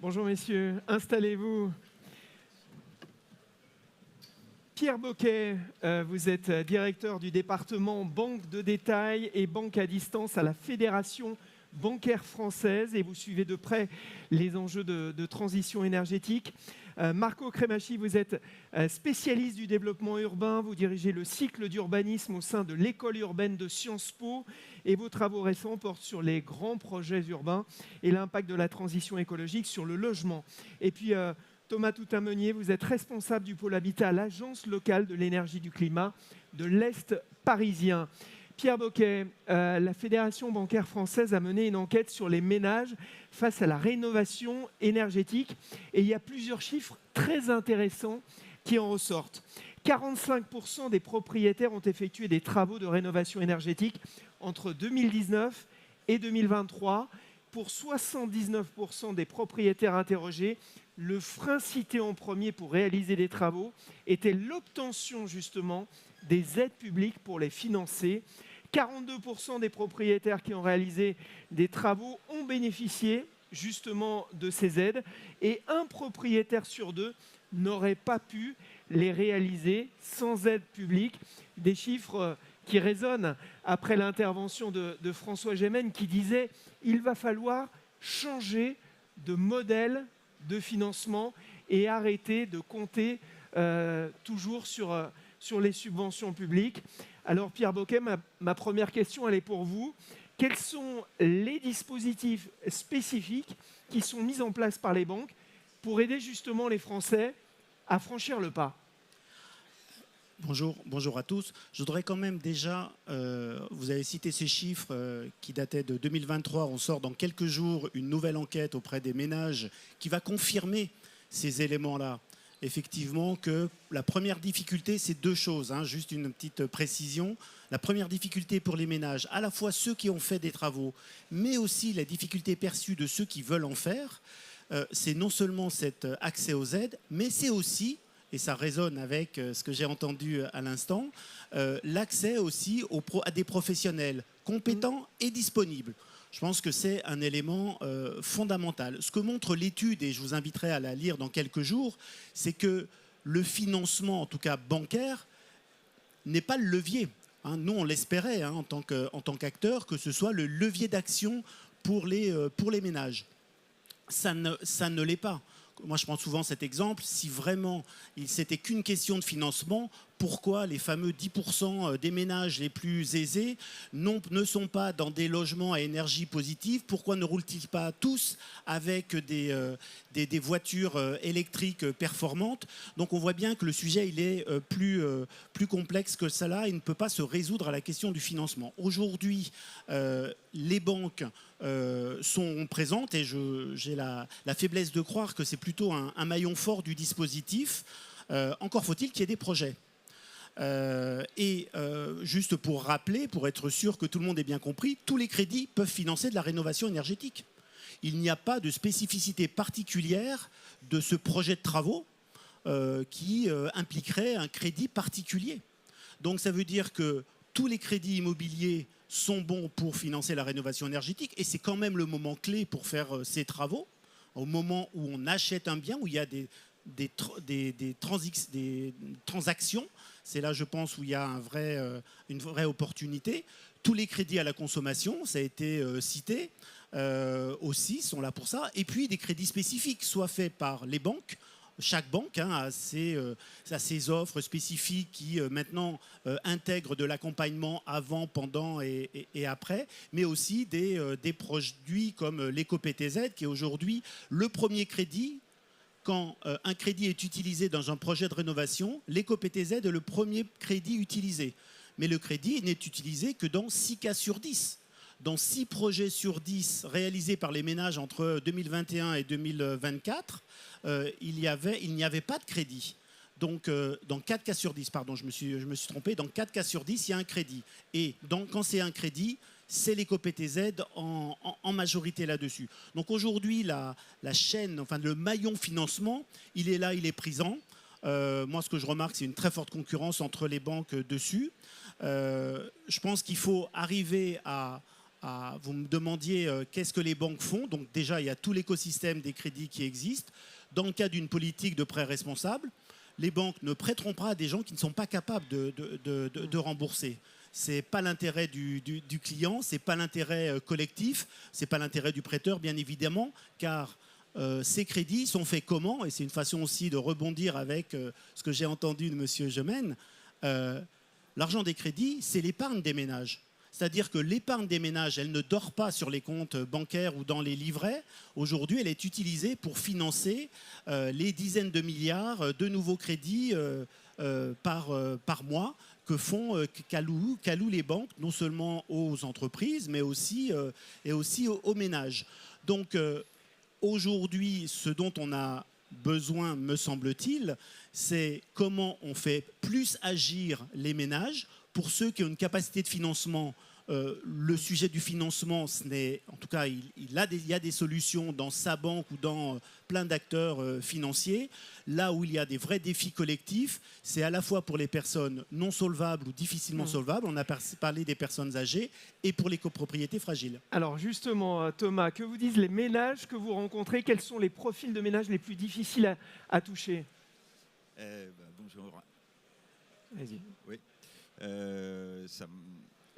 Bonjour messieurs, installez-vous. Pierre Boquet, vous êtes directeur du département banque de détail et banque à distance à la Fédération bancaire française et vous suivez de près les enjeux de transition énergétique. Marco Cremachi, vous êtes spécialiste du développement urbain, vous dirigez le cycle d'urbanisme au sein de l'école urbaine de Sciences Po et vos travaux récents portent sur les grands projets urbains et l'impact de la transition écologique sur le logement. Et puis Thomas Toutain-Meunier, vous êtes responsable du pôle habitat à l'Agence locale de l'énergie du climat de l'Est parisien. Pierre Boquet, la Fédération bancaire française a mené une enquête sur les ménages face à la rénovation énergétique et il y a plusieurs chiffres très intéressants qui en ressortent. 45% des propriétaires ont effectué des travaux de rénovation énergétique entre 2019 et 2023. Pour 79% des propriétaires interrogés, le frein cité en premier pour réaliser des travaux était l'obtention justement des aides publiques pour les financer. 42% des propriétaires qui ont réalisé des travaux ont bénéficié justement de ces aides et un propriétaire sur deux n'aurait pas pu les réaliser sans aide publique. Des chiffres qui résonnent après l'intervention de François Gémen qui disait « il va falloir changer de modèle de financement et arrêter de compter toujours sur les subventions publiques ». Alors Pierre Boquet, ma première question, elle est pour vous. Quels sont les dispositifs spécifiques qui sont mis en place par les banques pour aider justement les Français à franchir le pas ? Bonjour à tous. Je voudrais quand même déjà, vous avez cité ces chiffres qui dataient de 2023. On sort dans quelques jours une nouvelle enquête auprès des ménages qui va confirmer ces éléments-là. Effectivement que la première difficulté, c'est deux choses, juste une petite précision. La première difficulté pour les ménages, à la fois ceux qui ont fait des travaux, mais aussi la difficulté perçue de ceux qui veulent en faire, c'est non seulement cet accès aux aides, mais c'est aussi, et ça résonne avec ce que j'ai entendu à l'instant, l'accès aussi à des professionnels compétents et disponibles. Je pense que c'est un élément fondamental. Ce que montre l'étude, et je vous inviterai à la lire dans quelques jours, c'est que le financement, en tout cas bancaire, n'est pas le levier. Nous, on l'espérait en tant qu'acteur, que ce soit le levier d'action pour les ménages. Ça ne l'est pas. Moi, je prends souvent cet exemple. Si vraiment c'était qu'une question de financement, pourquoi les fameux 10% des ménages les plus aisés ne sont pas dans des logements à énergie positive? Pourquoi ne roulent-ils pas tous avec des voitures électriques performantes? Donc on voit bien que le sujet il est plus complexe que cela. Il ne peut pas se résoudre à la question du financement. Aujourd'hui, les banques sont présentes et j'ai la faiblesse de croire que c'est plutôt un maillon fort du dispositif. Encore faut-il qu'il y ait des projets. Juste pour rappeler, pour être sûr que tout le monde ait bien compris, tous les crédits peuvent financer de la rénovation énergétique. Il n'y a pas de spécificité particulière de ce projet de travaux qui impliquerait un crédit particulier. Donc ça veut dire que tous les crédits immobiliers sont bons pour financer la rénovation énergétique et c'est quand même le moment clé pour faire ces travaux, au moment où on achète un bien, où il y a des transactions. C'est là, je pense, où il y a une vraie opportunité. Tous les crédits à la consommation, ça a été cité, aussi sont là pour ça. Et puis des crédits spécifiques, soit faits par les banques. Chaque banque a ses offres spécifiques qui maintenant intègrent de l'accompagnement avant, pendant et après, mais aussi des produits comme l'éco-PTZ, qui est aujourd'hui le premier crédit. Quand un crédit est utilisé dans un projet de rénovation, l'éco-PTZ est le premier crédit utilisé. Mais le crédit n'est utilisé que dans 6 cas sur 10. Dans 6 projets sur 10 réalisés par les ménages entre 2021 et 2024, il n'y avait pas de crédit. Donc, dans 4 cas sur 10, pardon, je me suis trompé, dans 4 cas sur 10, il y a un crédit. Et quand c'est un crédit, c'est l'éco-PTZ en majorité là-dessus. Donc aujourd'hui, la chaîne, enfin le maillon financement, il est là, il est présent. Moi, ce que je remarque, c'est une très forte concurrence entre les banques dessus. Je pense qu'il faut arriver à vous me demandiez qu'est-ce que les banques font. Donc déjà, il y a tout l'écosystème des crédits qui existe. Dans le cas d'une politique de prêt responsable, les banques ne prêteront pas à des gens qui ne sont pas capables de rembourser. Ce n'est pas l'intérêt du client, ce n'est pas l'intérêt collectif, ce n'est pas l'intérêt du prêteur, bien évidemment, car ces crédits sont faits comment? Et c'est une façon aussi de rebondir avec ce que j'ai entendu de M. Gemène. L'argent des crédits, c'est l'épargne des ménages. C'est-à-dire que l'épargne des ménages, elle ne dort pas sur les comptes bancaires ou dans les livrets. Aujourd'hui, elle est utilisée pour financer les dizaines de milliards de nouveaux crédits par mois qu'allouent les banques, non seulement aux entreprises, mais aussi aux ménages. Donc aujourd'hui, ce dont on a besoin, me semble-t-il, c'est comment on fait plus agir les ménages. Pour ceux qui ont une capacité de financement, le sujet du financement, en tout cas, il y a des solutions dans sa banque ou dans plein d'acteurs financiers. Là où il y a des vrais défis collectifs, c'est à la fois pour les personnes non solvables ou difficilement solvables, on a parlé des personnes âgées, et pour les copropriétés fragiles. Alors justement, Thomas, que vous disent les ménages que vous rencontrez? Quels sont les profils de ménages les plus difficiles à toucher? Bonjour. Vas-y. Oui.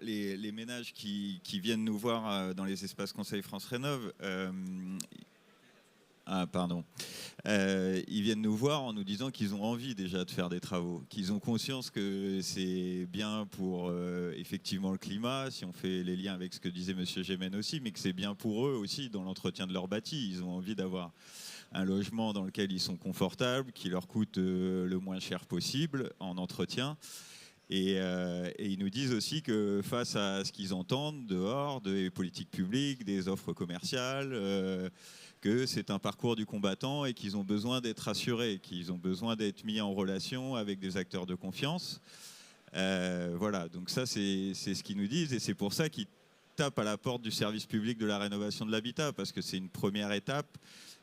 Les ménages qui viennent nous voir dans les espaces Conseil France Rénov', ils viennent nous voir en nous disant qu'ils ont envie déjà de faire des travaux, qu'ils ont conscience que c'est bien pour effectivement le climat, si on fait les liens avec ce que disait M. Gemène aussi, mais que c'est bien pour eux aussi dans l'entretien de leur bâti. Ils ont envie d'avoir un logement dans lequel ils sont confortables, qui leur coûte le moins cher possible en entretien. Et ils nous disent aussi que face à ce qu'ils entendent dehors, des politiques publiques, des offres commerciales, que c'est un parcours du combattant et qu'ils ont besoin d'être rassurés, qu'ils ont besoin d'être mis en relation avec des acteurs de confiance. Voilà, donc ça c'est ce qu'ils nous disent et c'est pour ça qu'ils tapent à la porte du service public de la rénovation de l'habitat, parce que c'est une première étape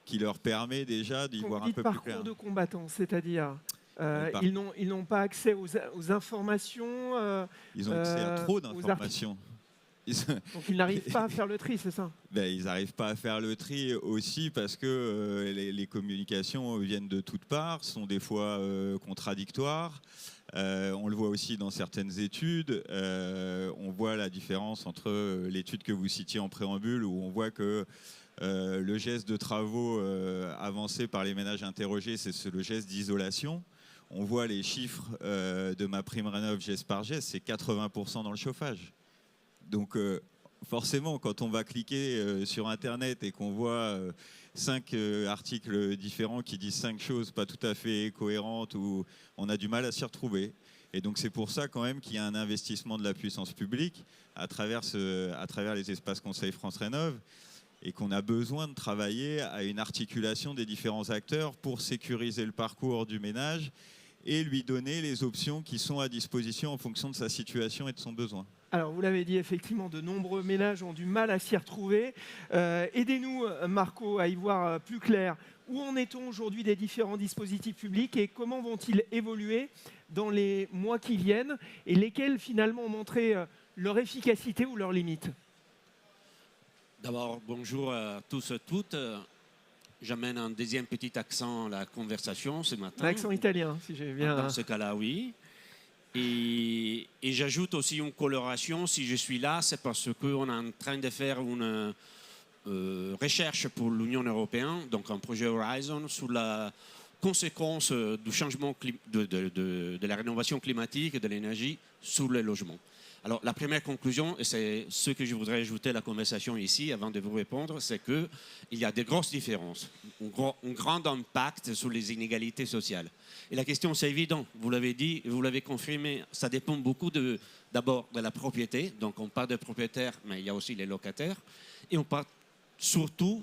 qui leur permet déjà d'y voir un peu plus clair. Parcours de combattant, c'est-à-dire ils n'ont pas accès aux informations. Ils ont accès à trop d'informations. Donc ils n'arrivent pas à faire le tri, c'est ça? Ils n'arrivent pas à faire le tri aussi parce que les communications viennent de toutes parts, sont des fois contradictoires. On le voit aussi dans certaines études. On voit la différence entre l'étude que vous citiez en préambule, où on voit que le geste de travaux avancé par les ménages interrogés, c'est le geste d'isolation. On voit les chiffres de MaPrimeRénov' geste par geste, c'est 80% dans le chauffage. Donc forcément, quand on va cliquer sur Internet et qu'on voit 5 articles différents qui disent 5 choses pas tout à fait cohérentes, où on a du mal à s'y retrouver. Et donc c'est pour ça quand même qu'il y a un investissement de la puissance publique à travers les espaces Conseil France Rénov', et qu'on a besoin de travailler à une articulation des différents acteurs pour sécuriser le parcours du ménage et lui donner les options qui sont à disposition en fonction de sa situation et de son besoin. Alors, vous l'avez dit, effectivement, de nombreux ménages ont du mal à s'y retrouver. Aidez-nous, Marco, à y voir plus clair. Où en est-on aujourd'hui des différents dispositifs publics et comment vont-ils évoluer dans les mois qui viennent, et lesquels, finalement, ont montré leur efficacité ou leurs limites? D'abord, bonjour à tous et toutes. J'amène un deuxième petit accent à la conversation ce matin. L'accent italien, si j'ai bien... Dans ce cas-là, oui. Et j'ajoute aussi une coloration. Si je suis là, c'est parce qu'on est en train de faire une recherche pour l'Union européenne, donc un projet Horizon, sur la conséquence du changement de la rénovation climatique et de l'énergie sur le logement. Alors, la première conclusion, et c'est ce que je voudrais ajouter à la conversation ici, avant de vous répondre, c'est qu'il y a de grosses différences, un grand impact sur les inégalités sociales. Et la question, c'est évident, vous l'avez dit, vous l'avez confirmé, ça dépend beaucoup d'abord de la propriété. Donc, on parle de propriétaires, mais il y a aussi les locataires. Et on parle surtout,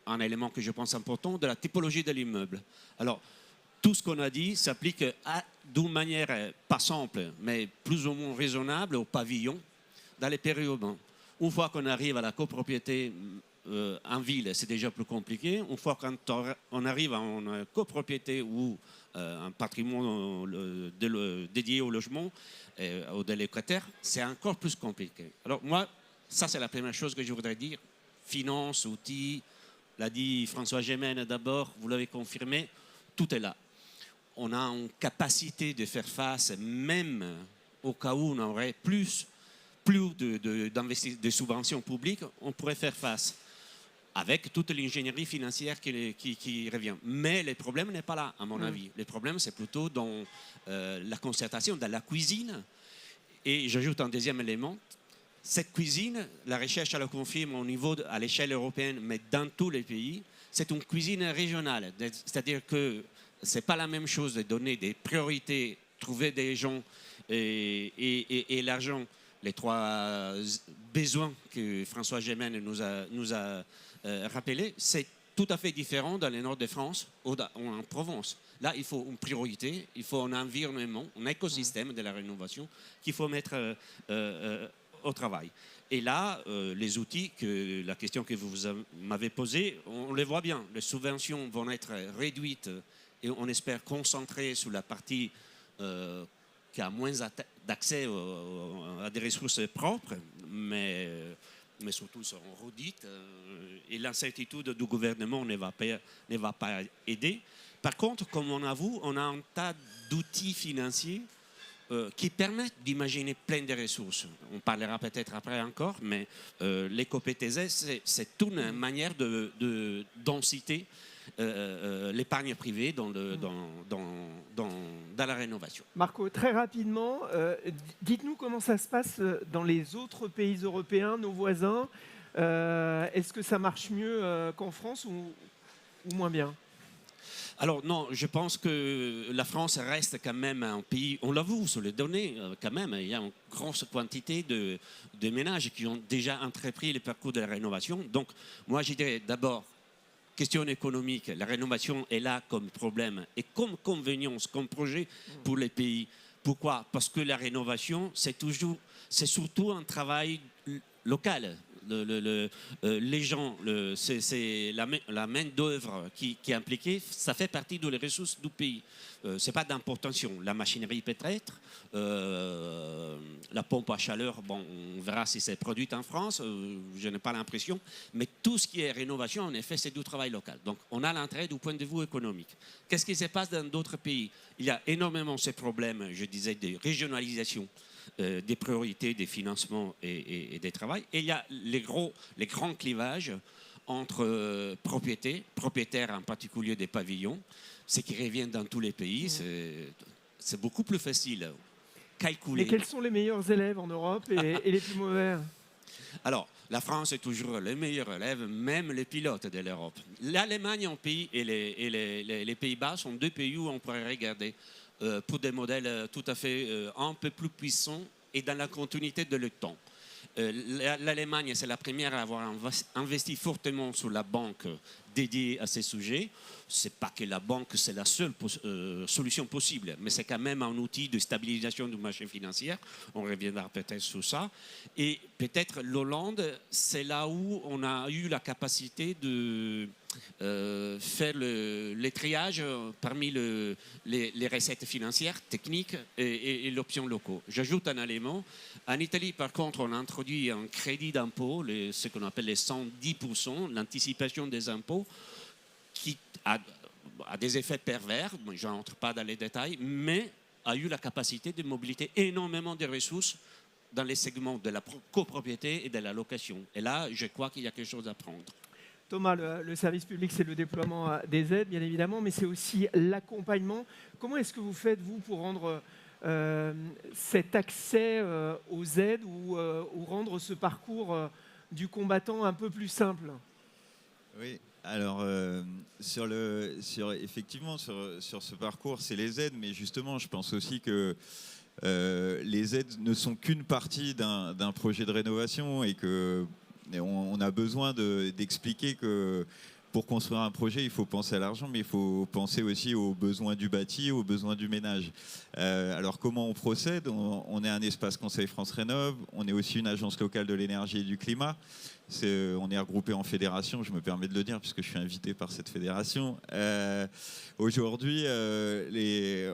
un élément que je pense important, de la typologie de l'immeuble. Alors, tout ce qu'on a dit s'applique d'une manière pas simple, mais plus ou moins raisonnable au pavillon dans les périurbains. Une fois qu'on arrive à la copropriété en ville, c'est déjà plus compliqué. Une fois qu'on arrive à une copropriété ou un patrimoine dédié au logement, aux locataires, c'est encore plus compliqué. Alors moi, Ça, c'est la première chose que je voudrais dire. Finance, outils, l'a dit François Gémen d'abord, vous l'avez confirmé, tout est là. On a une capacité de faire face, même au cas où on aurait plus de subventions publiques, on pourrait faire face avec toute l'ingénierie financière qui revient. Mais le problème n'est pas là, à mon avis. Le problème, c'est plutôt dans la concertation, dans la cuisine. Et j'ajoute un deuxième élément. Cette cuisine, la recherche la confirme à l'échelle européenne, mais dans tous les pays, c'est une cuisine régionale. C'est-à-dire que ce n'est pas la même chose de donner des priorités, trouver des gens et l'argent, les trois besoins que François Gémen nous a rappelés. C'est tout à fait différent dans le nord de France ou en Provence. Là, il faut une priorité, il faut un environnement, un écosystème de la rénovation qu'il faut mettre au travail. Et là, les outils, la question que vous m'avez posée, on les voit bien. Les subventions vont être réduites et on espère concentrer sur la partie qui a moins d'accès à des ressources propres, mais surtout seront redites. Et l'incertitude du gouvernement ne va pas aider. Par contre, comme on avoue, on a un tas d'outils financiers qui permettent d'imaginer plein de ressources. On parlera peut-être après encore, mais l'éco-PTZ, c'est une manière d'inciter l'épargne privée dans la rénovation. Marco, très rapidement, dites-nous comment ça se passe dans les autres pays européens, nos voisins. Est-ce que ça marche mieux qu'en France ou moins bien ? Alors non, je pense que la France reste quand même un pays, on l'avoue sur les données, quand même, il y a une grosse quantité de ménages qui ont déjà entrepris le parcours de la rénovation. Donc moi je dirais d'abord, question économique, la rénovation est là comme problème et comme convenience, comme projet pour les pays. Pourquoi ? Parce que la rénovation, c'est surtout un travail local. Les gens, c'est la main-d'œuvre qui est impliquée, ça fait partie des ressources du pays. Ce n'est pas d'importation. La machinerie peut-être, la pompe à chaleur, bon, on verra si c'est produit en France, je n'ai pas l'impression. Mais tout ce qui est rénovation, en effet, c'est du travail local. Donc, on a l'intérêt du point de vue économique. Qu'est-ce qui se passe dans d'autres pays ? Il y a énormément ces problèmes, je disais, de régionalisation. Des priorités, des financements et des travails. Et il y a les grands clivages entre propriétaires en particulier des pavillons, ce qui revient dans tous les pays. C'est beaucoup plus facile. Calculer. Mais quels sont les meilleurs élèves en Europe et les plus mauvais ? Alors, la France est toujours le meilleur élève, même les pilotes de l'Europe. L'Allemagne et les Pays-Bas sont deux pays où on pourrait regarder pour des modèles tout à fait un peu plus puissants et dans la continuité de le temps. L'Allemagne, c'est la première à avoir investi fortement sur la banque dédiée à ces sujets. Ce n'est pas que la banque, c'est la seule solution possible, mais c'est quand même un outil de stabilisation du marché financier. On reviendra peut-être sur ça. Et peut-être l'Hollande, c'est là où on a eu la capacité de faire le triage parmi les recettes financières, techniques et l'option locaux. J'ajoute un élément. En Italie, par contre, on a introduit un crédit d'impôt, ce qu'on appelle les 110%, l'anticipation des impôts, qui a des effets pervers, je n'entre pas dans les détails, mais a eu la capacité de mobiliter énormément de ressources dans les segments de la copropriété et de la location. Et là, je crois qu'il y a quelque chose à prendre. Thomas, le service public, c'est le déploiement des aides, bien évidemment, mais c'est aussi l'accompagnement. Comment est-ce que vous faites, vous, pour rendre cet accès aux aides ou rendre ce parcours du combattant un peu plus simple ? Oui, alors effectivement, sur ce parcours, c'est les aides, mais justement, je pense aussi que les aides ne sont qu'une partie d'un projet de rénovation et qu'on a besoin d'expliquer que pour construire un projet, il faut penser à l'argent, mais il faut penser aussi aux besoins du bâti, aux besoins du ménage. Alors comment on procède ? On est un espace Conseil France Rénov', on est aussi une agence locale de l'énergie et du climat. On est regroupé en fédération, je me permets de le dire puisque je suis invité par cette fédération. Aujourd'hui,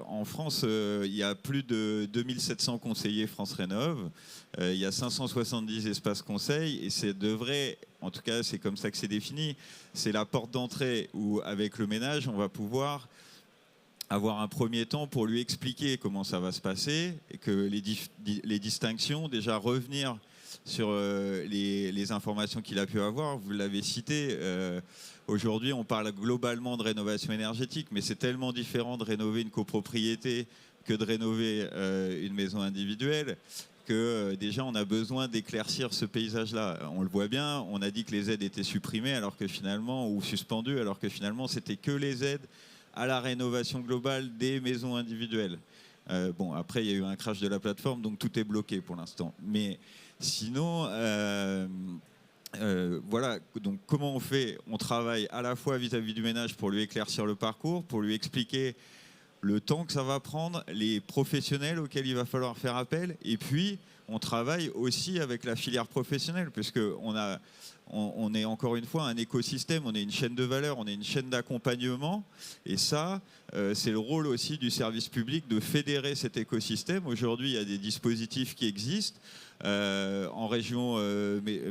en France, il y a plus de 2700 conseillers France Rénov'. Il y a 570 espaces conseils et c'est devrait, en tout cas c'est comme ça que c'est défini, c'est la porte d'entrée où avec le ménage on va pouvoir avoir un premier temps pour lui expliquer comment ça va se passer et que les distinctions, déjà revenir sur les informations qu'il a pu avoir. Vous l'avez cité, aujourd'hui on parle globalement de rénovation énergétique, mais c'est tellement différent de rénover une copropriété que de rénover une maison individuelle que déjà on a besoin d'éclaircir ce paysage-là. On le voit bien, on a dit que les aides étaient supprimées alors que finalement, ou suspendues, alors que finalement c'était que les aides à la rénovation globale des maisons individuelles. Bon, après, il y a eu un crash de la plateforme, donc tout est bloqué pour l'instant. Mais sinon, voilà, donc comment on fait? On travaille à la fois vis-à-vis du ménage pour lui éclaircir le parcours, pour lui expliquer le temps que ça va prendre, les professionnels auxquels il va falloir faire appel, et puis on travaille aussi avec la filière professionnelle, on est encore une fois un écosystème, on est une chaîne de valeur, on est une chaîne d'accompagnement. Et ça, c'est le rôle aussi du service public de fédérer cet écosystème. Aujourd'hui, il y a des dispositifs qui existent. En région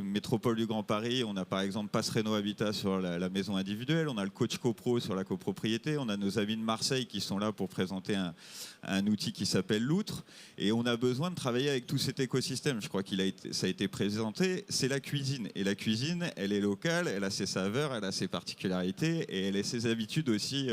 métropole du Grand Paris, on a par exemple Pass Réno Habitat sur la maison individuelle, on a le coach copro sur la copropriété, on a nos amis de Marseille qui sont là pour présenter un outil qui s'appelle l'Outre, et on a besoin de travailler avec tout cet écosystème. Je crois ça a été présenté, c'est la cuisine, et la cuisine, elle est locale, elle a ses saveurs, elle a ses particularités, et elle a ses habitudes aussi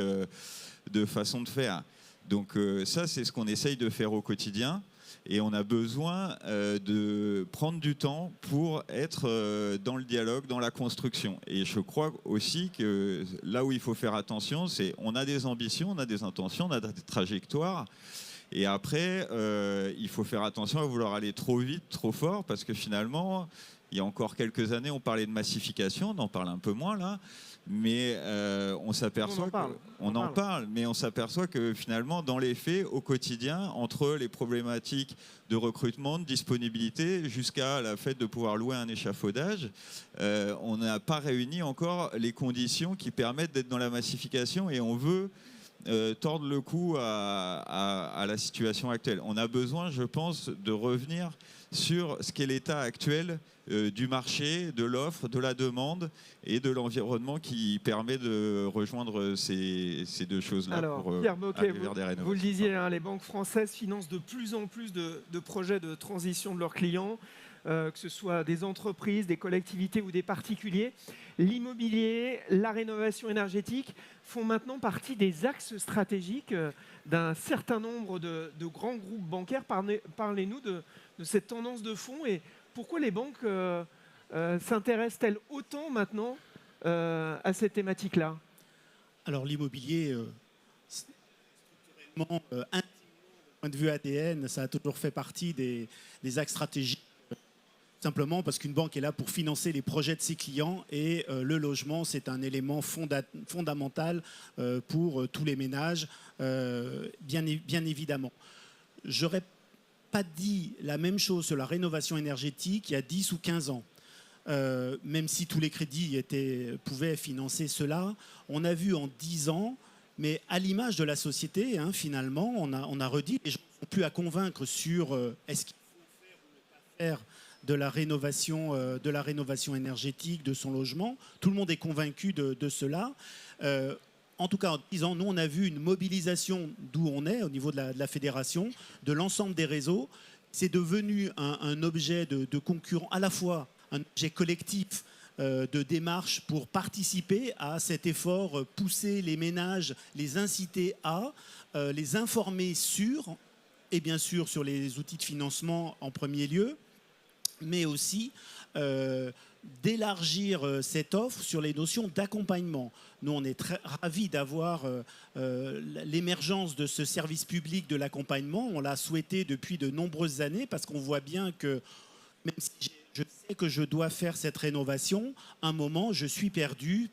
de façon de faire. Donc ça, c'est ce qu'on essaye de faire au quotidien. Et on a besoin de prendre du temps pour être dans le dialogue, dans la construction. Et je crois aussi que là où il faut faire attention, c'est on a des ambitions, on a des intentions, on a des trajectoires. Et après, il faut faire attention à vouloir aller trop vite, trop fort, parce que finalement, il y a encore quelques années, on parlait de massification, on en parle un peu moins là. Mais on s'aperçoit on en parle, mais on s'aperçoit que finalement, dans les faits, au quotidien, entre les problématiques de recrutement, de disponibilité, jusqu'à la fait de pouvoir louer un échafaudage, on n'a pas réuni encore les conditions qui permettent d'être dans la massification, et on veut tordre le cou à la situation actuelle. On a besoin, je pense, de revenir sur ce qu'est l'état actuel du marché, de l'offre, de la demande et de l'environnement qui permet de rejoindre ces deux choses-là. Alors, pour Pierre Boquet, aller vers des rénovations. vous le disiez, hein, les banques françaises financent de plus en plus de projets de transition de leurs clients, que ce soit des entreprises, des collectivités ou des particuliers. L'immobilier, la rénovation énergétique font maintenant partie des axes stratégiques d'un certain nombre de grands groupes bancaires. Parlez-nous de cette tendance de fond et pourquoi les banques s'intéressent-elles autant maintenant à cette thématique-là? Alors l'immobilier, structurellement, intimement, du point de vue ADN, ça a toujours fait partie des axes stratégiques. Simplement parce qu'une banque est là pour financer les projets de ses clients et le logement, c'est un élément fondamental pour tous les ménages, bien évidemment. J'aurais pas dit la même chose sur la rénovation énergétique il y a 10 ou 15 ans. Même si tous les crédits pouvaient financer cela, on a vu en 10 ans, mais à l'image de la société, hein, finalement, on a redit, les gens n'ont plus à convaincre sur est-ce qu'il faut faire ou ne pas faire de la rénovation énergétique de son logement. Tout le monde est convaincu de cela. En tout cas, en 10 ans, nous, on a vu une mobilisation d'où on est, au niveau de la fédération, de l'ensemble des réseaux. C'est devenu un objet de concurrence, à la fois un objet collectif de démarche pour participer à cet effort, pousser les ménages, les inciter à, les informer sur, et bien sûr sur les outils de financement en premier lieu, mais aussi d'élargir cette offre sur les notions d'accompagnement. Nous, on est très ravis d'avoir l'émergence de ce service public de l'accompagnement. On l'a souhaité depuis de nombreuses années parce qu'on voit bien que même si je sais que je dois faire cette rénovation, à un moment, je suis perdu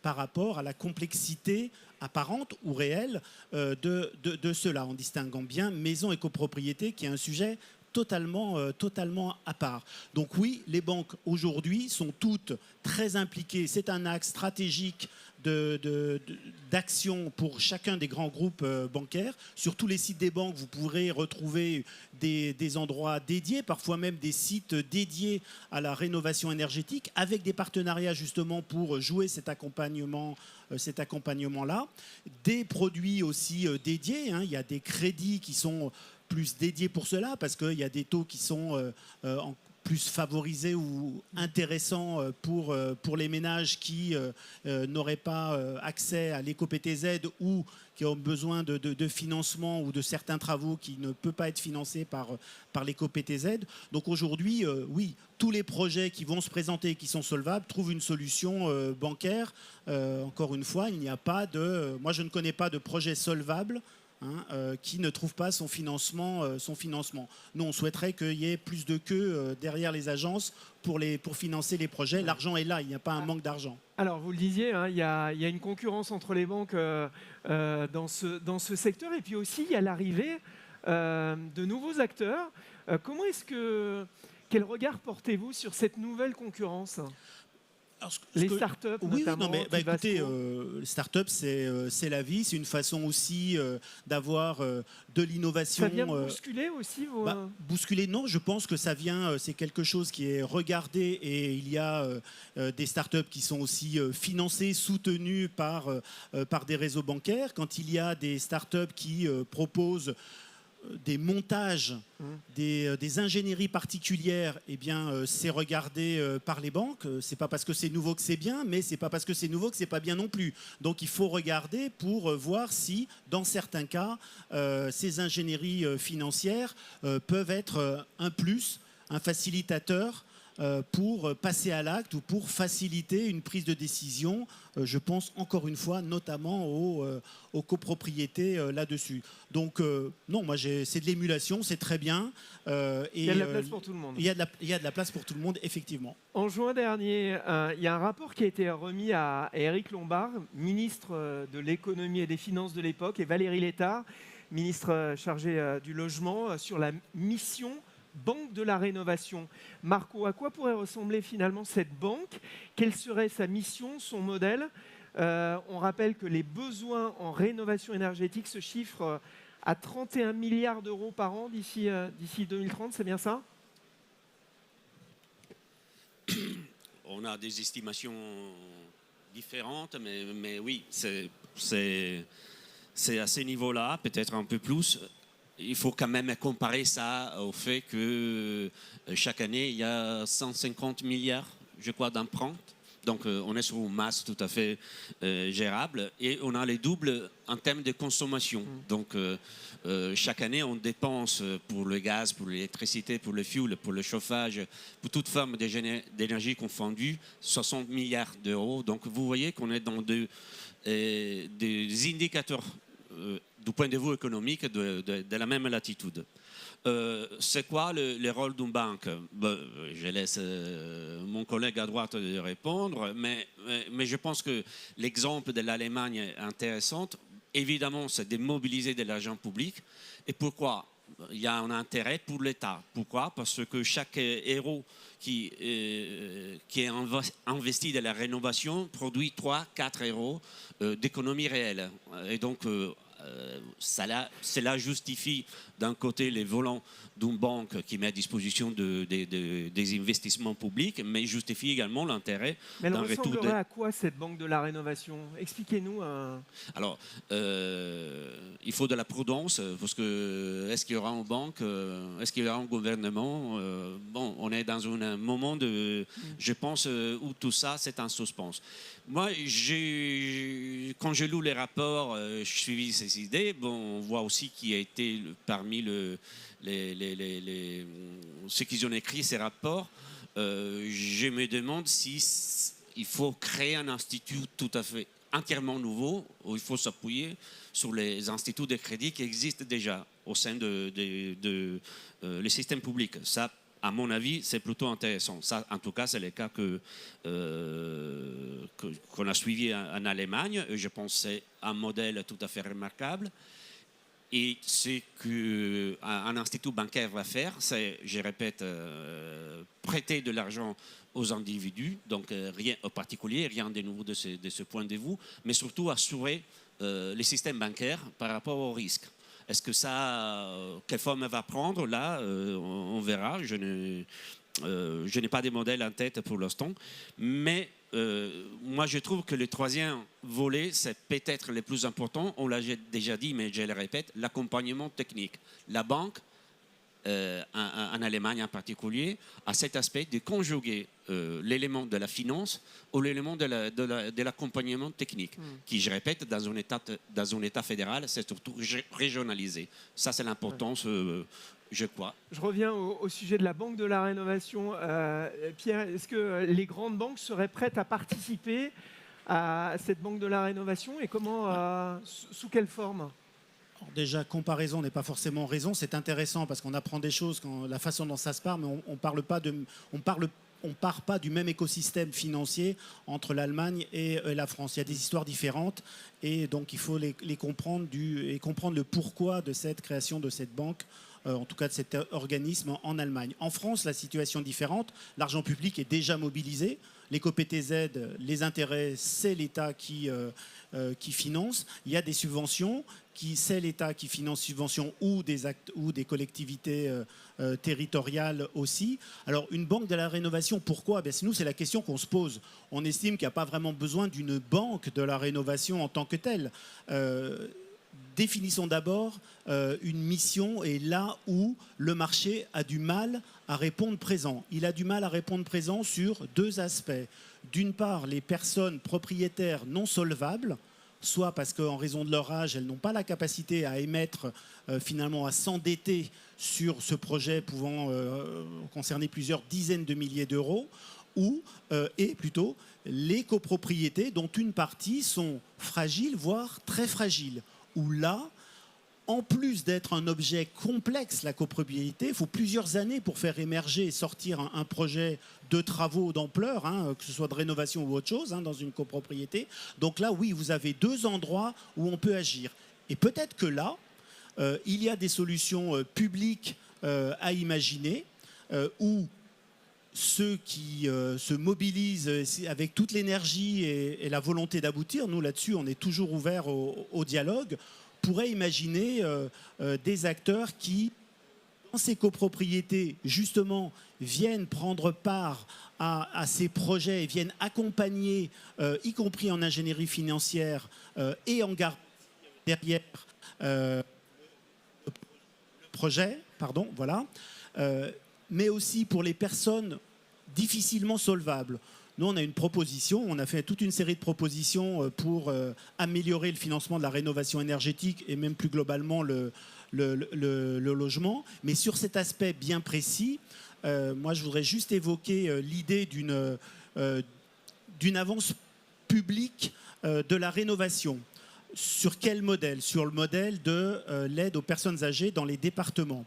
par rapport à la complexité apparente ou réelle de cela, en distinguant bien maison et copropriété, qui est un sujet totalement à part. Donc oui, les banques aujourd'hui sont toutes très impliquées. C'est un axe stratégique d'action pour chacun des grands groupes bancaires. Sur tous les sites des banques, vous pourrez retrouver des endroits dédiés, parfois même des sites dédiés à la rénovation énergétique, avec des partenariats justement pour jouer cet accompagnement-là. Des produits aussi dédiés, hein. Il y a des crédits qui sont plus dédiés pour cela, parce qu'il y a des taux qui sont plus favorisés ou intéressants pour les ménages qui n'auraient pas accès à l'éco-PTZ ou qui ont besoin de financement ou de certains travaux qui ne peuvent pas être financés par l'éco-PTZ. Donc aujourd'hui, oui, tous les projets qui vont se présenter, qui sont solvables, trouvent une solution bancaire. Encore une fois, il n'y a pas de... Moi, je ne connais pas de projet solvable qui ne trouve pas son financement. Nous, on souhaiterait qu'il y ait plus de queue derrière les agences pour financer les projets. L'argent est là, il n'y a pas un manque d'argent. Alors, vous le disiez, hein, il y a une concurrence entre les banques dans ce secteur. Et puis aussi, il y a l'arrivée de nouveaux acteurs. Quel regard portez-vous sur cette nouvelle concurrence ? Les startups, notamment. Écoutez, les startups, c'est la vie. C'est une façon aussi d'avoir de l'innovation. Ça vient bousculer aussi bousculer, non. Je pense que ça vient, c'est quelque chose qui est regardé et il y a des startups qui sont aussi financées, soutenues par des réseaux bancaires. Quand il y a des startups qui proposent des montages, des ingénieries particulières, eh bien, c'est regardé par les banques. C'est pas parce que c'est nouveau que c'est bien, mais c'est pas parce que c'est nouveau que c'est pas bien non plus. Donc, il faut regarder pour voir si, dans certains cas, ces ingénieries financières peuvent être un plus, un facilitateur pour passer à l'acte ou pour faciliter une prise de décision. Je pense encore une fois notamment aux copropriétés là-dessus. Donc non, moi c'est de l'émulation, c'est très bien. Il y a de la place pour tout le monde. Il y a de la place pour tout le monde, effectivement. En juin dernier, il y a un rapport qui a été remis à Éric Lombard, ministre de l'économie et des finances de l'époque, et Valérie Létard, ministre chargée du logement, sur la mission Banque de la rénovation. Marco, à quoi pourrait ressembler finalement cette banque ? Quelle serait sa mission, son modèle ? On rappelle que les besoins en rénovation énergétique se chiffrent à 31 milliards d'euros par an d'ici 2030, c'est bien ça ? On a des estimations différentes, mais oui, c'est à ce niveau-là, peut-être un peu plus. Il faut quand même comparer ça au fait que chaque année, il y a 150 milliards, je crois, d'emprunts. Donc, on est sur une masse tout à fait gérable. Et on a les doubles en termes de consommation. Donc, chaque année, on dépense pour le gaz, pour l'électricité, pour le fuel, pour le chauffage, pour toute forme d'énergie confondue, 60 milliards d'euros. Donc, vous voyez qu'on est dans des indicateurs du point de vue économique de la même latitude. C'est quoi le rôle d'une banque ? Je laisse mon collègue à droite répondre, mais je pense que l'exemple de l'Allemagne est intéressant. Évidemment, c'est de mobiliser de l'argent public. Et pourquoi ? Il y a un intérêt pour l'État. Pourquoi ? Parce que chaque euro qui est investi dans la rénovation produit 3-4 euros d'économie réelle. Et donc, cela justifie d'un côté les volants d'une banque qui met à disposition des investissements publics, mais justifie également l'intérêt d'un retour. Elle ressemblerait à quoi cette banque de la rénovation ? Expliquez-nous. Alors, il faut de la prudence, parce que est-ce qu'il y aura une banque, est-ce qu'il y aura un gouvernement ? Bon, on est dans un moment je pense, où tout ça, c'est un suspense. Moi, quand je lis les rapports, je suivis ces idées. Bon, on voit aussi qui a été parmi ceux qui ont écrit ces rapports. Je me demande s'il faut créer un institut tout à fait entièrement nouveau, où il faut s'appuyer sur les instituts de crédit qui existent déjà au sein le système public. Ça, à mon avis, c'est plutôt intéressant. Ça, en tout cas, c'est le cas qu'on a suivi en Allemagne. Je pense que c'est un modèle tout à fait remarquable. Et ce qu'un institut bancaire va faire, c'est, je répète, prêter de l'argent aux individus, donc rien aux particuliers, rien de nouveau de ce point de vue, mais surtout assurer les systèmes bancaires par rapport au risque. Est-ce que ça, quelle forme va prendre? Là, on verra. Je n'ai pas de modèle en tête pour l'instant, mais moi je trouve que le troisième volet, c'est peut-être le plus important. On l'a déjà dit, mais je le répète, l'accompagnement technique. La banque, en Allemagne en particulier, a cet aspect de conjuguer l'élément de la finance ou l'élément de l'accompagnement technique, qui, je répète, dans un État fédéral, c'est surtout régionalisé. Ça, c'est l'importance, je crois. Je reviens au sujet de la Banque de la Rénovation. Pierre, est-ce que les grandes banques seraient prêtes à participer à cette Banque de la Rénovation et comment, sous quelle forme? Alors déjà, comparaison n'est pas forcément raison. C'est intéressant parce qu'on apprend des choses, quand, la façon dont ça se part, mais on part pas du même écosystème financier entre l'Allemagne et la France. Il y a des histoires différentes et donc il faut les comprendre et comprendre le pourquoi de cette création de cette banque, en tout cas de cet organisme en Allemagne. En France, la situation est différente. L'argent public est déjà mobilisé. L'éco-PTZ, les intérêts, c'est l'État qui finance. Il y a des subventions, c'est l'État qui finance subventions ou des collectivités territoriales aussi. Alors, une banque de la rénovation, pourquoi? Nous, c'est la question qu'on se pose. On estime qu'il n'y a pas vraiment besoin d'une banque de la rénovation en tant que telle. Définissons d'abord une mission et là où le marché a du mal à répondre présent. Il a du mal à répondre présent sur deux aspects. D'une part, les personnes propriétaires non solvables, soit parce qu'en raison de leur âge, elles n'ont pas la capacité à émettre, finalement à s'endetter sur ce projet pouvant concerner plusieurs dizaines de milliers d'euros, et plutôt les copropriétés dont une partie sont fragiles, voire très fragiles, où là, en plus d'être un objet complexe, la copropriété, il faut plusieurs années pour faire émerger et sortir un projet de travaux d'ampleur, que ce soit de rénovation ou autre chose, dans une copropriété. Donc là, oui, vous avez deux endroits où on peut agir. Et peut-être que là, il y a des solutions publiques à imaginer, où ceux qui se mobilisent avec toute l'énergie et la volonté d'aboutir, nous là-dessus, on est toujours ouverts au dialogue, pourrait imaginer des acteurs qui, dans ces copropriétés, justement, viennent prendre part à ces projets et viennent accompagner, y compris en ingénierie financière et en garde derrière le projet, pardon, voilà, mais aussi pour les personnes difficilement solvables. Nous, on a une proposition, on a fait toute une série de propositions pour améliorer le financement de la rénovation énergétique et même plus globalement le logement. Mais sur cet aspect bien précis, moi, je voudrais juste évoquer l'idée d'une avance publique de la rénovation. Sur quel modèle? Sur le modèle de l'aide aux personnes âgées dans les départements.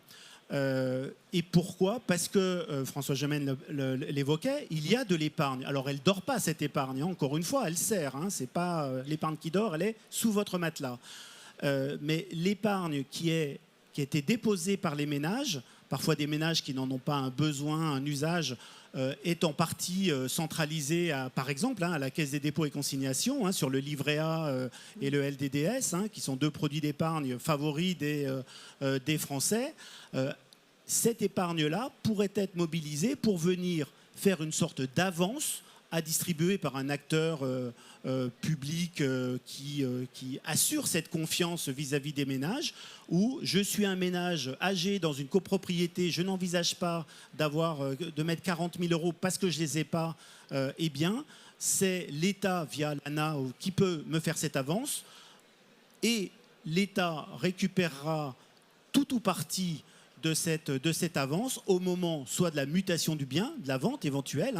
Et pourquoi? Parce que François Gemène l'évoquait, il y a de l'épargne. Alors elle ne dort pas cette épargne, encore une fois, elle sert. C'est pas l'épargne qui dort, elle est sous votre matelas. Mais l'épargne qui a été déposée par les ménages, parfois des ménages qui n'en ont pas un besoin, un usage, est en partie centralisée, par exemple, à la Caisse des dépôts et consignations, sur le livret A et le LDDS, qui sont deux produits d'épargne favoris des Français. Cette épargne-là pourrait être mobilisée pour venir faire une sorte d'avance à distribuer par un acteur public qui assure cette confiance vis-à-vis des ménages, où je suis un ménage âgé dans une copropriété, je n'envisage pas de mettre 40 000 euros parce que je ne les ai pas, eh bien, c'est l'État via l'ANA qui peut me faire cette avance, et l'État récupérera tout ou partie de cette avance au moment soit de la mutation du bien, de la vente éventuelle,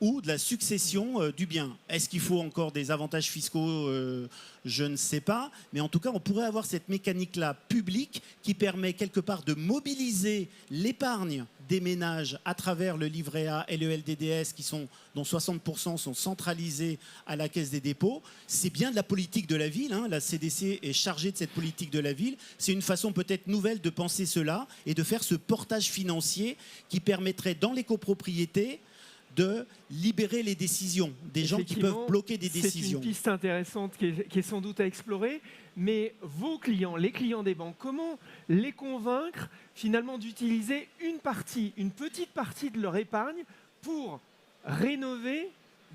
ou de la succession du bien. Est-ce qu'il faut encore des avantages fiscaux? Je ne sais pas. Mais en tout cas, on pourrait avoir cette mécanique-là publique qui permet quelque part de mobiliser l'épargne des ménages à travers le livret A et le LDDS, dont 60% sont centralisés à la Caisse des dépôts. C'est bien de la politique de la ville. Hein. La CDC est chargée de cette politique de la ville. C'est une façon peut-être nouvelle de penser cela et de faire ce portage financier qui permettrait dans les copropriétés de libérer les décisions, des gens qui peuvent bloquer des décisions. C'est une piste intéressante qui est sans doute à explorer, mais vos clients, les clients des banques, comment les convaincre finalement d'utiliser une petite partie de leur épargne pour rénover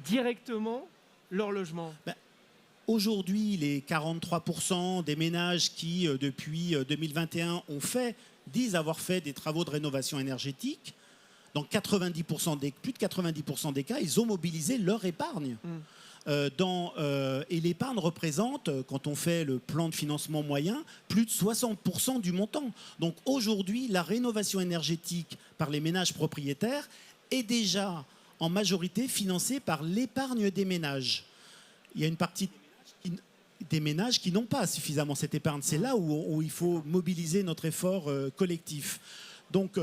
directement leur logement? Aujourd'hui, les 43% des ménages qui, depuis 2021, disent avoir fait des travaux de rénovation énergétique. Dans plus de 90% des cas, ils ont mobilisé leur épargne. Et l'épargne représente, quand on fait le plan de financement moyen, plus de 60% du montant. Donc aujourd'hui, la rénovation énergétique par les ménages propriétaires est déjà en majorité financée par l'épargne des ménages. Il y a une partie des ménages qui n'ont pas suffisamment cette épargne. C'est là où il faut mobiliser notre effort collectif. Donc,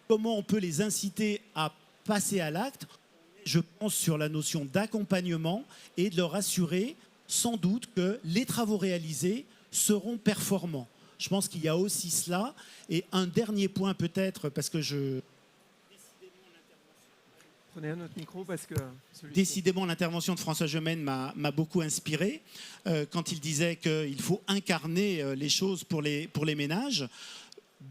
comment on peut les inciter à passer à l'acte? Je pense sur la notion d'accompagnement et de leur assurer sans doute que les travaux réalisés seront performants. Je pense qu'il y a aussi cela. Et un dernier point peut-être, parce que Prenez un autre micro parce que... Décidément, l'intervention de François Gemène m'a beaucoup inspiré quand il disait qu'il faut incarner les choses pour les ménages.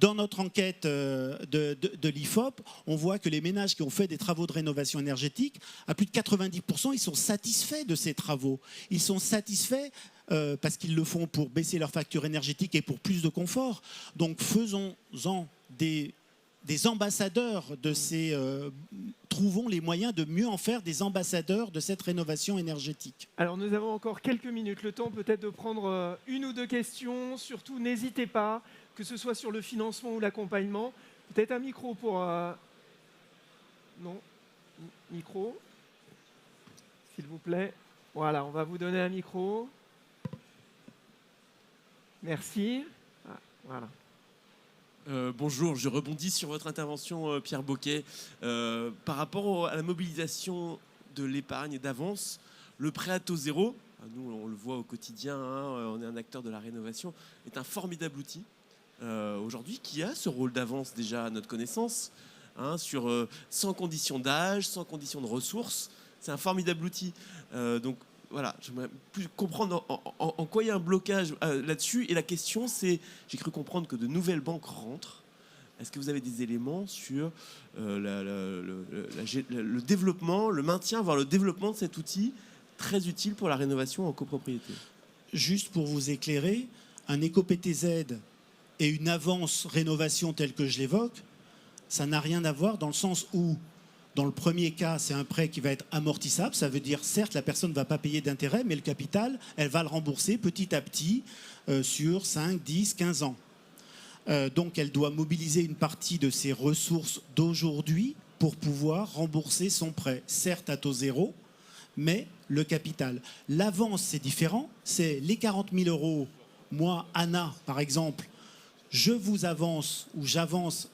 Dans notre enquête de l'IFOP, on voit que les ménages qui ont fait des travaux de rénovation énergétique, à plus de 90%, ils sont satisfaits de ces travaux. Ils sont satisfaits parce qu'ils le font pour baisser leur facture énergétique et pour plus de confort. Donc faisons-en des ambassadeurs de ces... trouvons les moyens de mieux en faire des ambassadeurs de cette rénovation énergétique. Alors nous avons encore quelques minutes, le temps peut-être de prendre une ou deux questions. Surtout, n'hésitez pas, que ce soit sur le financement ou l'accompagnement. Peut-être un micro pour... Non, micro, s'il vous plaît. Voilà, on va vous donner un micro. Merci. Ah, voilà. Bonjour, je rebondis sur votre intervention, Pierre Boquet. Par rapport à la mobilisation de l'épargne d'avance, le prêt à taux zéro, nous on le voit au quotidien, hein, on est un acteur de la rénovation, est un formidable outil aujourd'hui qui a ce rôle d'avance déjà à notre connaissance, hein, sans condition d'âge, sans condition de ressources. C'est un formidable outil. Donc voilà, j'aimerais plus comprendre en quoi il y a un blocage là-dessus. Et la question, c'est, j'ai cru comprendre que de nouvelles banques rentrent. Est-ce que vous avez des éléments sur le développement, le maintien, voire le développement de cet outil très utile pour la rénovation en copropriété? Juste pour vous éclairer, un éco-PTZ et une avance rénovation telle que je l'évoque, ça n'a rien à voir dans le sens où dans le premier cas, c'est un prêt qui va être amortissable. Ça veut dire, certes, la personne ne va pas payer d'intérêt, mais le capital, elle va le rembourser petit à petit sur 5, 10, 15 ans. Donc, elle doit mobiliser une partie de ses ressources d'aujourd'hui pour pouvoir rembourser son prêt. Certes, à taux zéro, mais le capital. L'avance, c'est différent. C'est les 40 000 euros. Moi, Anna, par exemple, je vous avance ou j'avance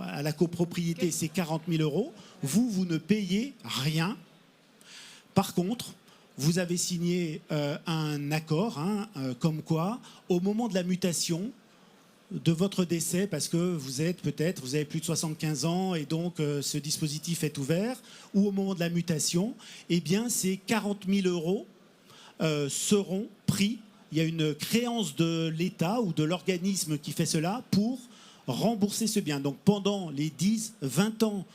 à la copropriété ces 40 000 euros. Vous ne payez rien. Par contre, vous avez signé un accord, comme quoi, au moment de la mutation de votre décès, parce que vous avez plus de 75 ans et donc ce dispositif est ouvert, ou au moment de la mutation, eh bien, ces 40 000 euros seront pris. Il y a une créance de l'État ou de l'organisme qui fait cela pour rembourser ce bien. Donc pendant les 10, 20 ans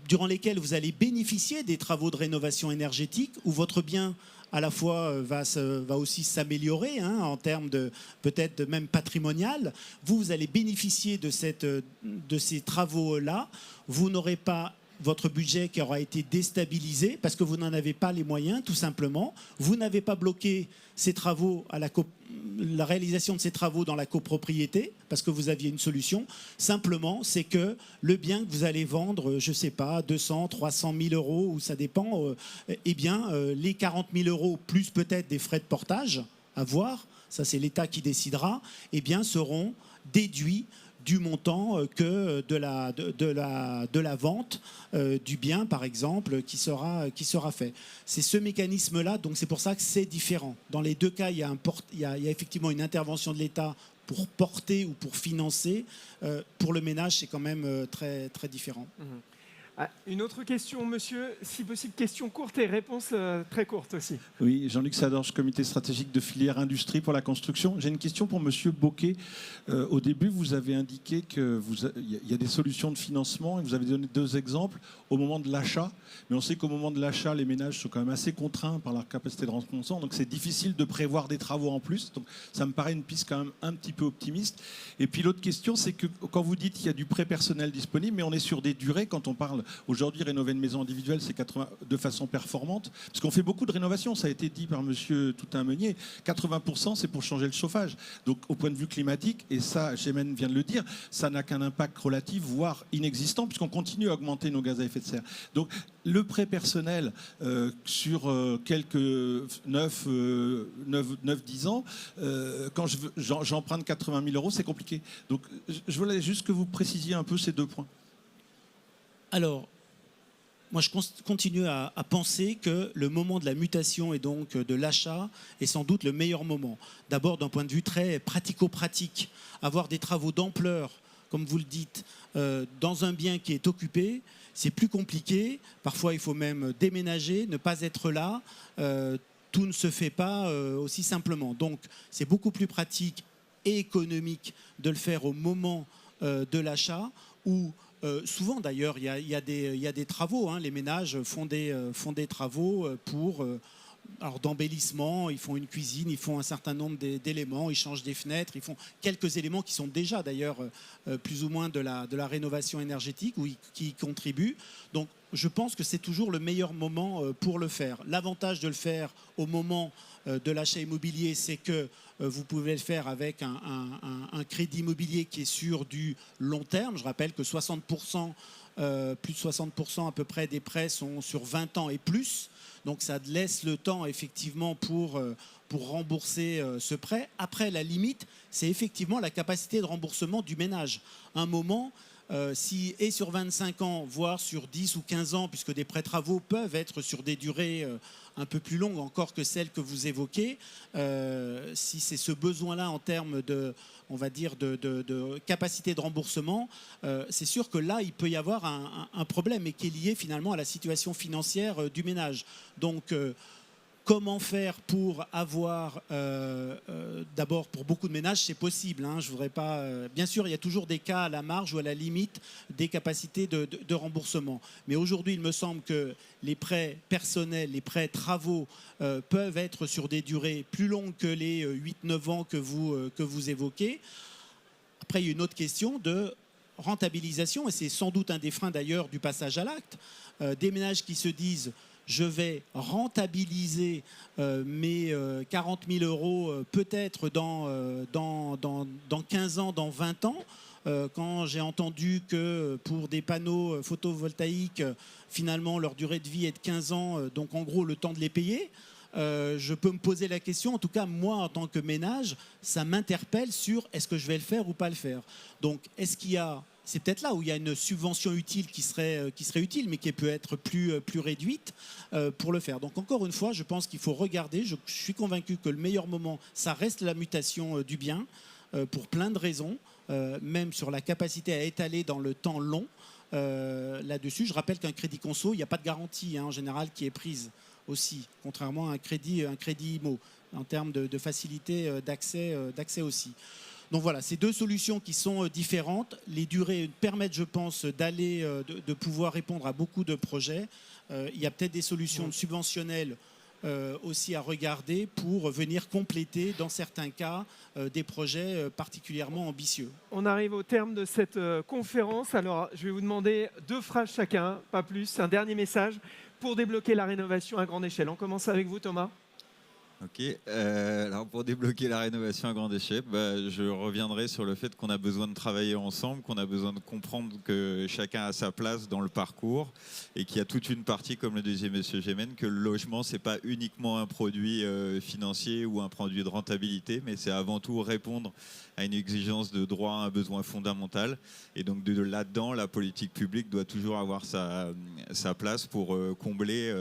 durant lesquels vous allez bénéficier des travaux de rénovation énergétique, où votre bien à la fois va aussi s'améliorer en termes de peut-être même patrimonial, vous allez bénéficier de ces travaux-là. Vous n'aurez pas votre budget qui aura été déstabilisé parce que vous n'en avez pas les moyens, tout simplement. Vous n'avez pas bloqué ces travaux la réalisation de ces travaux dans la copropriété parce que vous aviez une solution. Simplement, c'est que le bien que vous allez vendre, je ne sais pas, 200, 300 000 euros, ou ça dépend, les 40 000 euros plus peut-être des frais de portage à voir, ça c'est l'État qui décidera, seront déduits du montant que de la vente du bien, par exemple, qui sera fait. C'est ce mécanisme-là, donc c'est pour ça que c'est différent. Dans les deux cas, il y a effectivement une intervention de l'État pour porter ou pour financer. Pour le ménage, c'est quand même très, très différent. Ah, une autre question, monsieur, si possible, question courte et réponse très courte aussi. Oui, Jean-Luc Sadorge, comité stratégique de filière industrie pour la construction. J'ai une question pour monsieur Bocquet. Au début, vous avez indiqué qu'il y a des solutions de financement et vous avez donné 2 exemples au moment de l'achat. Mais on sait qu'au moment de l'achat, les ménages sont quand même assez contraints par leur capacité de remboursement. Donc c'est difficile de prévoir des travaux en plus. Donc ça me paraît une piste quand même un petit peu optimiste. Et puis l'autre question, c'est que quand vous dites qu'il y a du prêt personnel disponible, mais on est sur des durées quand on parle. Aujourd'hui, rénover une maison individuelle, c'est de façon performante. Parce qu'on fait beaucoup de rénovations, ça a été dit par monsieur Toutain-Meunier. 80%, c'est pour changer le chauffage. Donc, au point de vue climatique, et ça, Gémen vient de le dire, ça n'a qu'un impact relatif, voire inexistant, puisqu'on continue à augmenter nos gaz à effet de serre. Donc, le prêt personnel sur quelques 9-10 ans, quand j'emprunte 80 000 euros, c'est compliqué. Donc, je voulais juste que vous précisiez un peu ces 2 points. Alors, moi, je continue à penser que le moment de la mutation et donc de l'achat est sans doute le meilleur moment. D'abord, d'un point de vue très pratico-pratique, avoir des travaux d'ampleur, comme vous le dites, dans un bien qui est occupé, c'est plus compliqué. Parfois, il faut même déménager, ne pas être là. Tout ne se fait pas aussi simplement. Donc, c'est beaucoup plus pratique et économique de le faire au moment de l'achat où souvent d'ailleurs, il y a des travaux. Hein. Les ménages font des travaux pour d'embellissement. Ils font une cuisine, ils font un certain nombre d'éléments, ils changent des fenêtres, ils font quelques éléments qui sont déjà d'ailleurs plus ou moins de la rénovation énergétique ou qui y contribuent. Donc je pense que c'est toujours le meilleur moment pour le faire. L'avantage de le faire au moment de l'achat immobilier, c'est que vous pouvez le faire avec un crédit immobilier qui est sur du long terme. Je rappelle que 60%, plus de 60% à peu près des prêts sont sur 20 ans et plus. Donc ça laisse le temps effectivement pour rembourser ce prêt. Après, la limite, c'est effectivement la capacité de remboursement du ménage. Un moment, si est sur 25 ans, voire sur 10 ou 15 ans, puisque des prêts travaux peuvent être sur des durées un peu plus longues encore que celles que vous évoquez, si c'est ce besoin-là en termes de, on va dire, de capacité de remboursement, c'est sûr que là, il peut y avoir un problème et qui est lié finalement à la situation financière du ménage. Donc, comment faire pour avoir, d'abord pour beaucoup de ménages, c'est possible. Hein, je voudrais pas. Bien sûr, il y a toujours des cas à la marge ou à la limite des capacités de remboursement. Mais aujourd'hui, il me semble que les prêts personnels, les prêts travaux peuvent être sur des durées plus longues que les 8-9 ans que vous évoquez. Après, il y a une autre question de rentabilisation, et c'est sans doute un des freins d'ailleurs du passage à l'acte. Des ménages qui se disent je vais rentabiliser mes 40 000 euros peut-être dans 15 ans, dans 20 ans. Quand j'ai entendu que pour des panneaux photovoltaïques, finalement, leur durée de vie est de 15 ans, donc en gros, le temps de les payer, je peux me poser la question, en tout cas, moi, en tant que ménage, ça m'interpelle sur est-ce que je vais le faire ou pas le faire. Donc, est-ce qu'il y a... C'est peut-être là où il y a une subvention utile qui serait utile, mais qui peut être plus réduite pour le faire. Donc encore une fois, je pense qu'il faut regarder. Je suis convaincu que le meilleur moment, ça reste la mutation du bien, pour plein de raisons, même sur la capacité à étaler dans le temps long. Là-dessus, je rappelle qu'un crédit conso, il n'y a pas de garantie en général qui est prise aussi, contrairement à un crédit IMO, en termes de facilité d'accès aussi. Donc voilà, ces 2 solutions qui sont différentes. Les durées permettent, je pense, de pouvoir répondre à beaucoup de projets. Il y a peut-être des solutions subventionnelles aussi à regarder pour venir compléter, dans certains cas, des projets particulièrement ambitieux. On arrive au terme de cette conférence. Alors, je vais vous demander 2 phrases chacun, pas plus, un dernier message pour débloquer la rénovation à grande échelle. On commence avec vous, Thomas. Ok. Alors pour débloquer la rénovation à grande échelle, je reviendrai sur le fait qu'on a besoin de travailler ensemble, qu'on a besoin de comprendre que chacun a sa place dans le parcours et qu'il y a toute une partie, comme le disait M. Gémen, que le logement, c'est pas uniquement un produit financier ou un produit de rentabilité, mais c'est avant tout répondre à une exigence de droit, à un besoin fondamental. Et donc de là-dedans, la politique publique doit toujours avoir sa place pour combler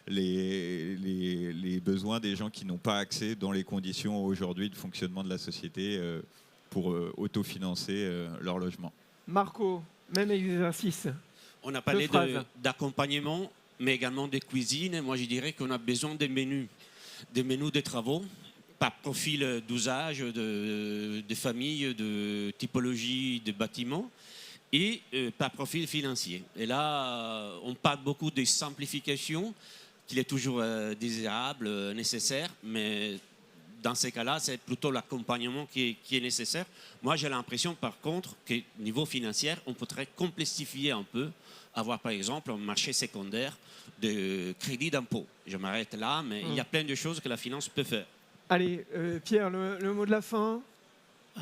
les besoins des gens qui n'ont pas accès dans les conditions aujourd'hui de fonctionnement de la société pour autofinancer leur logement. Marco, même exercice. On a parlé d'accompagnement, mais également de cuisine. Moi, je dirais qu'on a besoin des menus de travaux par profil d'usage, de famille, de typologie de bâtiments et par profil financier. Et là, on parle beaucoup de simplification, qu'il est toujours désirable, nécessaire, mais dans ces cas-là, c'est plutôt l'accompagnement qui est nécessaire. Moi, j'ai l'impression, par contre, que niveau financier, on pourrait complexifier un peu, avoir par exemple un marché secondaire de crédit d'impôt. Je m'arrête là, mais il y a plein de choses que la finance peut faire. Allez, Pierre, le mot de la fin.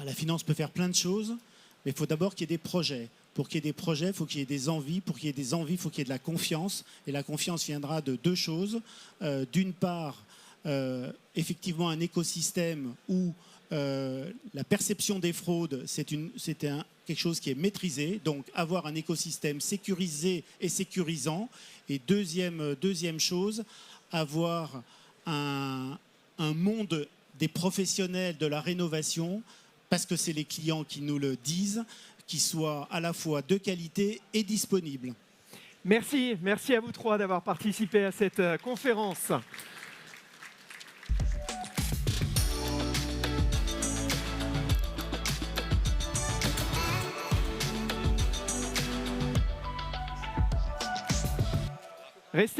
La finance peut faire plein de choses, mais il faut d'abord qu'il y ait des projets. Pour qu'il y ait des projets, il faut qu'il y ait des envies. Pour qu'il y ait des envies, il faut qu'il y ait de la confiance. Et la confiance viendra de deux choses. D'une part, effectivement, un écosystème où la perception des fraudes, c'est quelque chose qui est maîtrisé. Donc, avoir un écosystème sécurisé et sécurisant. Et deuxième chose, avoir un monde des professionnels de la rénovation, parce que c'est les clients qui nous le disent, qui soit à la fois de qualité et disponible. Merci à vous trois d'avoir participé à cette conférence. Restez